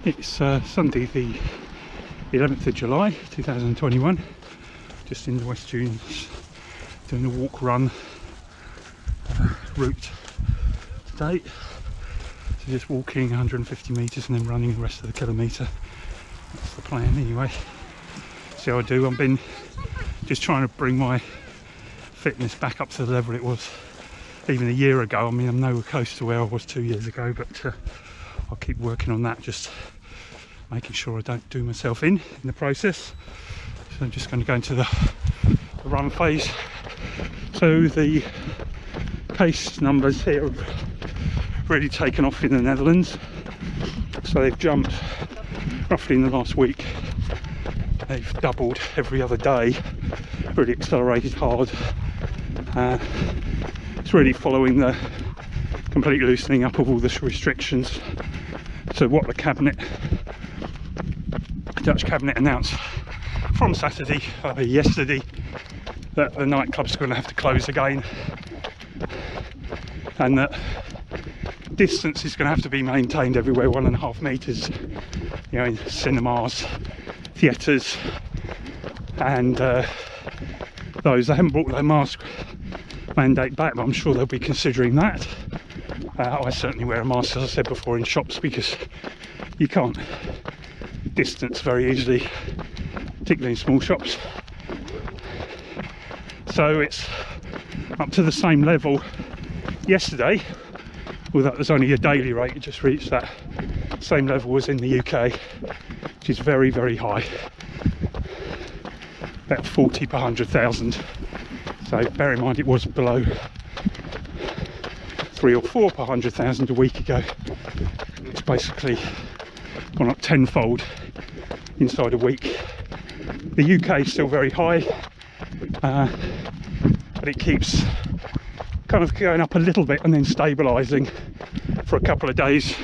It's Sunday the 11th of July 2021, just in the West Dunes, doing a walk run route today. So just walking 150 metres and then running the rest of the kilometre. That's the plan anyway. See how I do. I've been just trying to bring my fitness back up to the level it was even a year ago. I mean, I'm nowhere close to where I was 2 years ago, but I'll keep working on that, just making sure I don't do myself in the process. So I'm just going to go into the run phase. So the case numbers here have really taken off in the Netherlands. So they've jumped roughly in the last week. They've doubled every other day, really accelerated hard. It's really following the complete loosening up of all the restrictions. So what the Dutch cabinet announced from Saturday, yesterday, that the nightclubs are going to have to close again, and that distance is going to have to be maintained everywhere, 1.5 metres, you know, in cinemas, theatres, and those, they haven't brought their mask mandate back, but I'm sure they'll be considering that. I certainly wear a mask, as I said before, in shops, because you can't distance very easily, particularly in small shops. So it's up to the same level yesterday, although it was only a daily rate. It just reached that same level as in the UK, which is very, very high, about 40 per 100,000. So bear in mind it was below 3 or 4 per 100,000 a week ago. It's basically gone up tenfold inside a week. The UK is still very high, but it keeps kind of going up a little bit and then stabilising for a couple of days.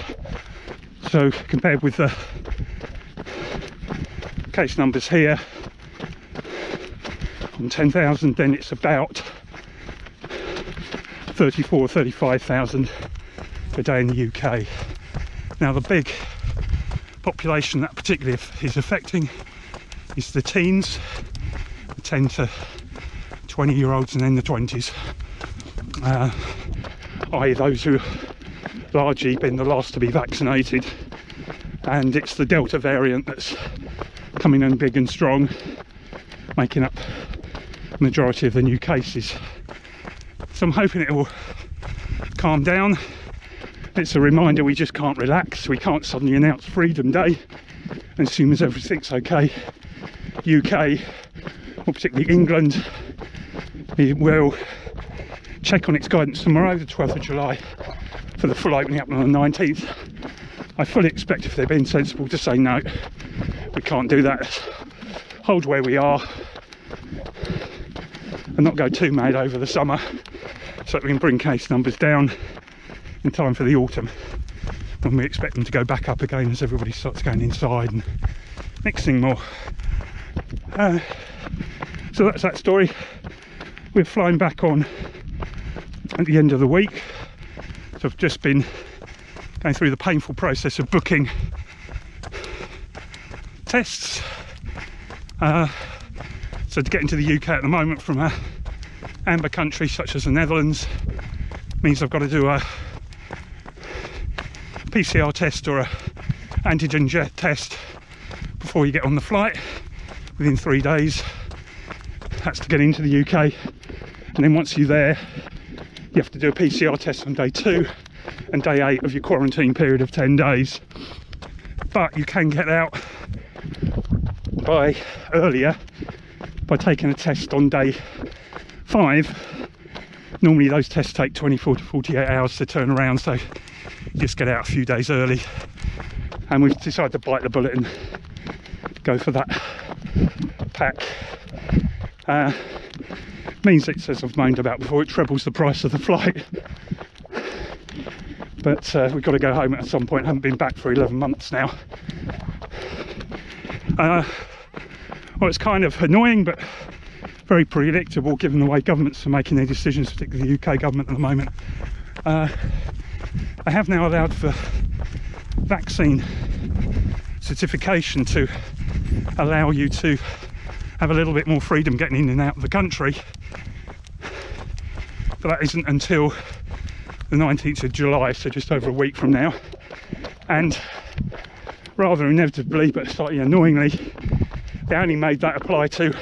So compared with the case numbers here on 10,000, then it's about 34 or 35,000 per day in the UK. Now the big population that particularly is affecting is the teens, the 10 to 20 year olds, and then the 20s, i.e. those who have largely been the last to be vaccinated. And it's the Delta variant that's coming in big and strong, making up the majority of the new cases. So I'm hoping it will calm down. It's a reminder we just can't relax. We can't suddenly announce Freedom Day and assume as everything's okay. UK, or particularly England, it will check on its guidance tomorrow, the 12th of July, for the full opening up on the 19th. I fully expect, if they're being sensible, to say no, we can't do that. Hold where we are and not go too mad over the summer, so that we can bring case numbers down in time for the autumn, when we expect them to go back up again as everybody starts going inside and mixing more. So that's that story. We're flying back on at the end of the week, so I've just been going through the painful process of booking tests. So to get into the UK at the moment from a amber country such as the Netherlands means I've got to do a PCR test or a antigen jet test before you get on the flight within 3 days. That's to get into the UK, and then once you're there you have to do a PCR test on day 2 and day 8 of your quarantine period of 10 days. But you can get out earlier by taking a test on day 5. Normally those tests take 24 to 48 hours to turn around, so you just get out a few days early. And we've decided to bite the bullet and go for that pack. Means it's, as I've moaned about before, it trebles the price of the flight. But we've got to go home at some point. Haven't been back for 11 months now. Well, it's kind of annoying, but very predictable given the way governments are making their decisions, particularly the UK government at the moment. I have now allowed for vaccine certification to allow you to have a little bit more freedom getting in and out of the country. But that isn't until the 19th of July, so just over a week from now. And rather inevitably, but slightly annoyingly, they only made that apply to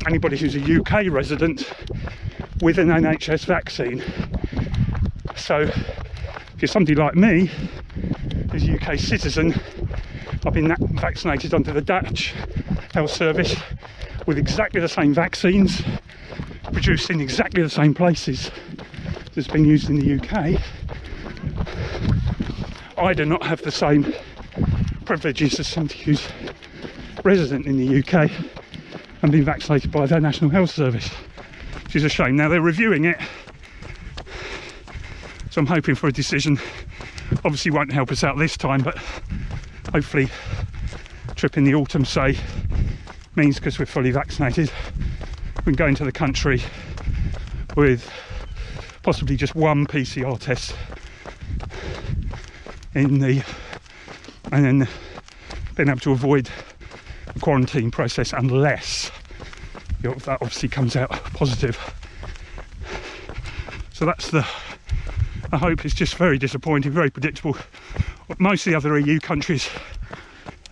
anybody who's a UK resident with an NHS vaccine. So if you're somebody like me, who's a UK citizen, I've been vaccinated under the Dutch health service with exactly the same vaccines, produced in exactly the same places that's been used in the UK. I do not have the same privileges as somebody who's resident in the UK and been vaccinated by their National Health Service, which is a shame. Now they're reviewing it, so I'm hoping for a decision. Obviously won't help us out this time, but hopefully trip in the autumn, say, means because we're fully vaccinated, we can go into the country with possibly just one PCR test in the, and then being able to avoid the quarantine process unless that obviously comes out positive. So that's the hope. It's just very disappointing, very predictable. Most of the other EU countries,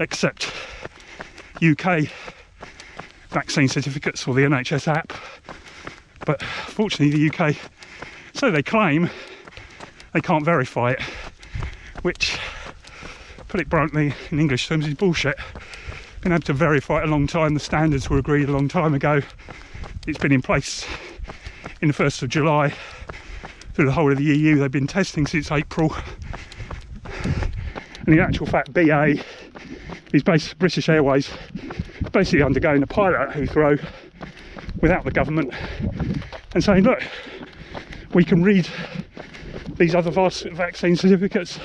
except UK vaccine certificates or the NHS app, but fortunately the UK, so they claim, they can't verify it, which, put it bluntly in English terms, is bullshit. Been able to verify it a long time. The standards were agreed a long time ago. It's been in place in the 1st of July through the whole of the EU. They've been testing since April, and in actual fact BA is British Airways basically undergoing a pilot at Heathrow without the government and saying, look, we can read these other vaccine certificates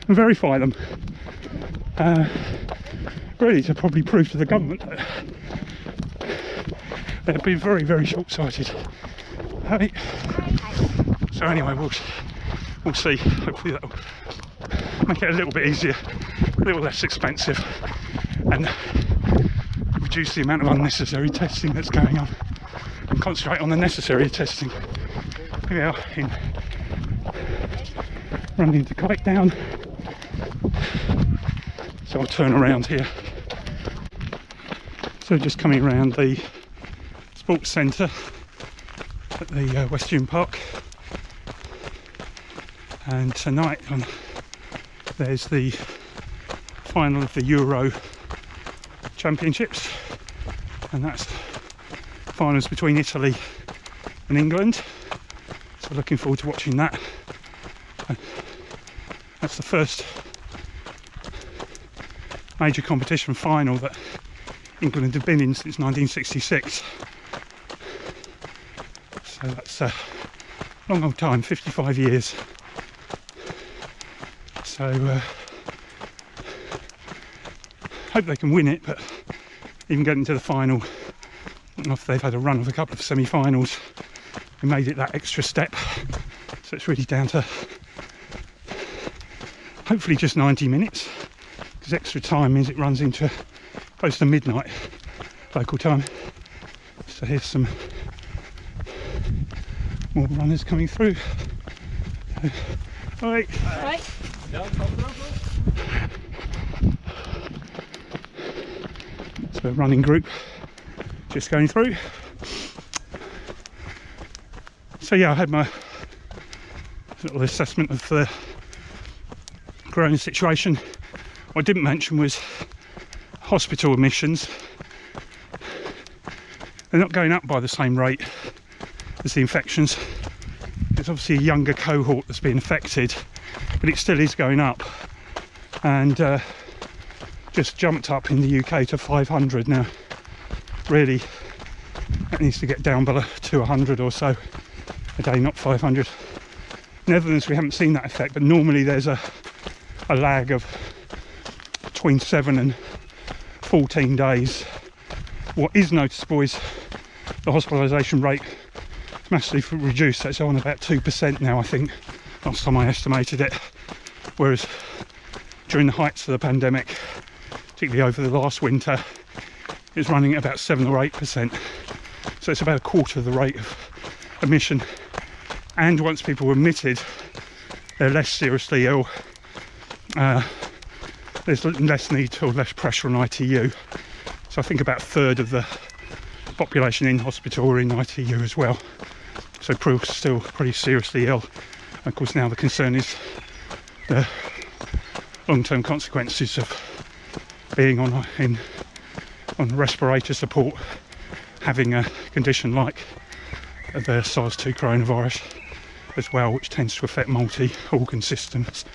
and verify them, really to probably prove to the government that they've been very, very short-sighted. So anyway, we'll see. Hopefully that'll make it a little bit easier, a little less expensive, and reduce the amount of unnecessary testing that's going on and concentrate on the necessary testing. Here we are in running to kite down, so I'll turn around here. So just coming around the sports centre at the Westduinpark, and tonight there's the final of the Euro Championships, and that's finals between Italy and England, so looking forward to watching that. That's the first major competition final that England have been in since 1966, so that's a long old time, 55 years. So hope they can win it, but even getting to the final, after they've had a run of a couple of semi-finals, they made it that extra step, so it's really down to hopefully just 90 minutes, because extra time means it runs into close to midnight local time. So here's some more runners coming through. So, all right. So a running group just going through. So yeah, I had my little assessment of the corona situation. What I didn't mention was hospital admissions. They're not going up by the same rate as the infections. There's obviously a younger cohort that's been affected, but it still is going up, and just jumped up in the UK to 500 now. Really, that needs to get down below 200 or so a day, not 500. Netherlands, we haven't seen that effect, but normally there's a lag of between 7 and 14 days. What is noticeable is the hospitalisation rate is massively reduced, so it's on about 2% now, I think, last time I estimated it, whereas during the heights of the pandemic particularly over the last winter, it was running at about 7 or 8%. So it's about a quarter of the rate of emission. And once people were admitted, they're less seriously ill. There's less need or less pressure on ITU. So I think about a third of the population in hospital are in ITU as well. So still pretty seriously ill. And of course now the concern is the long-term consequences of being on respirator support, having a condition like the SARS-2 coronavirus as well, which tends to affect multi-organ systems.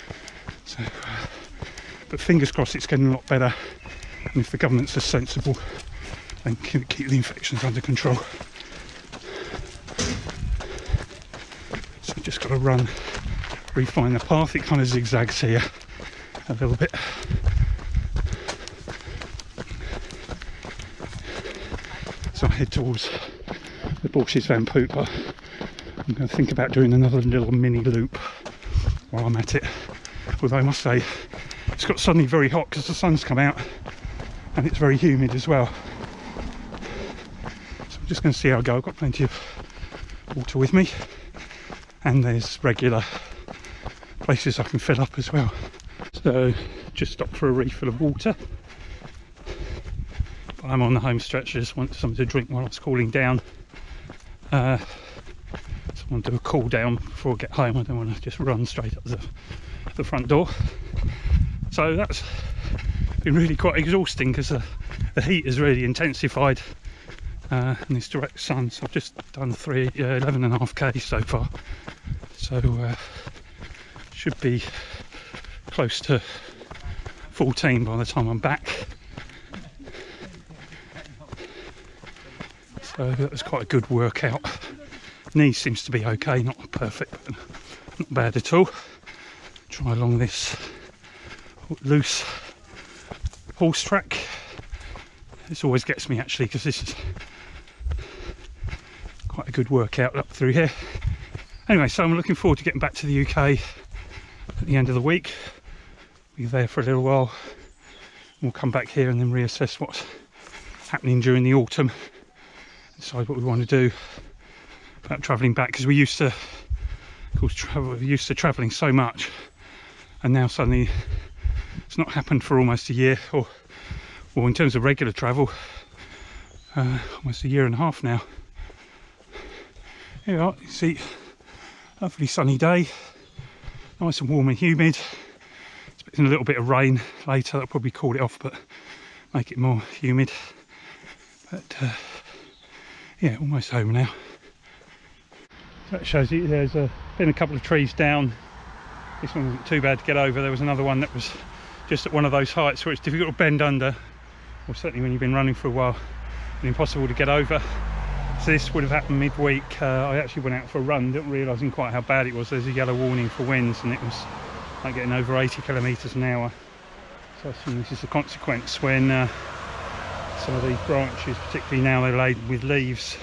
So, but fingers crossed it's getting a lot better, and if the government's as sensible, then can keep the infections under control. So just got to refine the path. It kind of zigzags here a little bit. So I head towards the Westduinpark, but I'm going to think about doing another little mini loop while I'm at it. Although I must say, it's got suddenly very hot because the sun's come out and it's very humid as well. So I'm just going to see how I go. I've got plenty of water with me, and there's regular places I can fill up as well. So just stopped for a refill of water. But I'm on the home stretch. I just want something to drink while I was cooling down. So I want to do a cool down before I get home. I don't want to just run straight up the front door. So that's been really quite exhausting because the heat has really intensified in this direct sun. So I've just done 11.5 k's so far. So should be close to 14 by the time I'm back. So that was quite a good workout. Knee seems to be okay, not perfect, but not bad at all. Try along this loose horse track. This always gets me actually, because this is quite a good workout up through here. Anyway, so I'm looking forward to getting back to the UK at the end of the week. Be there for a little while. We'll come back here and then reassess what's happening during the autumn. Decide what we want to do about travelling back, because we used to, of course, travelling so much, and now suddenly it's not happened for almost a year, or in terms of regular travel, almost a year and a half now. Here we are, you see, lovely sunny day, nice and warm and humid. Expecting a little bit of rain later, that'll probably cool it off but make it more humid. But yeah, almost home now. That shows you there's been a couple of trees down. This one wasn't too bad to get over. There was another one that was just at one of those heights where it's difficult to bend under, or certainly when you've been running for a while, and impossible to get over. So this would have happened midweek. I actually went out for a run, didn't realising quite how bad it was. There's a yellow warning for winds, and it was like getting over 80 kilometres an hour. So I assume this is the consequence when some of these branches, particularly now they're laden with leaves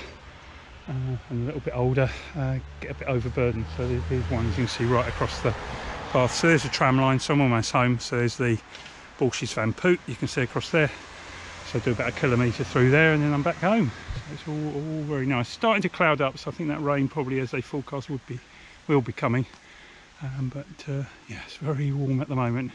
and a little bit older, get a bit overburdened. So there's ones you can see right across the path. So there's a tram line, so I'm almost home. So there's the Westduinpark, you can see across there. So I do about a kilometre through there and then I'm back home. So it's all very nice. Starting to cloud up, so I think that rain probably, as they forecast, will be coming. But yeah, it's very warm at the moment.